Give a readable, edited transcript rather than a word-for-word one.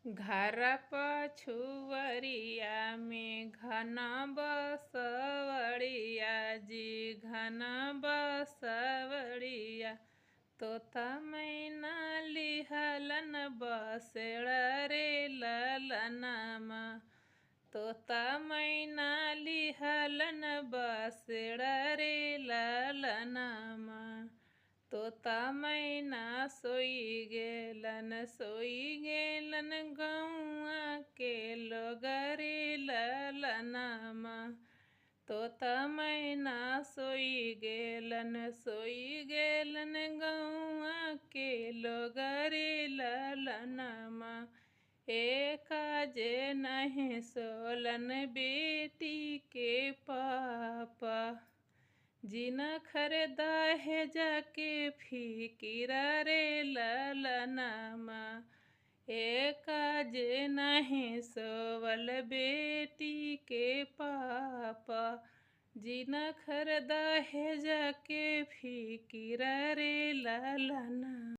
घर पछुअरिया में घन बसवड़िया जी घन बसवड़िया। तोता मैना लिहलन बसेड़ रे ललनमा। तोता मैना लिहलन बसेड़ रे ललनमा। तोता मैना सोई गेलन गौआ के लोगरे ललनमा। तोता मैना सोई गेलन गौआ के लोगरे ललनमा। एक जे नहीं सोलन बेटी के पापा। जिना खरदा है जाके फिकिर रे ललनमा। एक जे नहीं सोवल बेटी के पापा। जिना खरदा है जाके फिकिर रे ललना।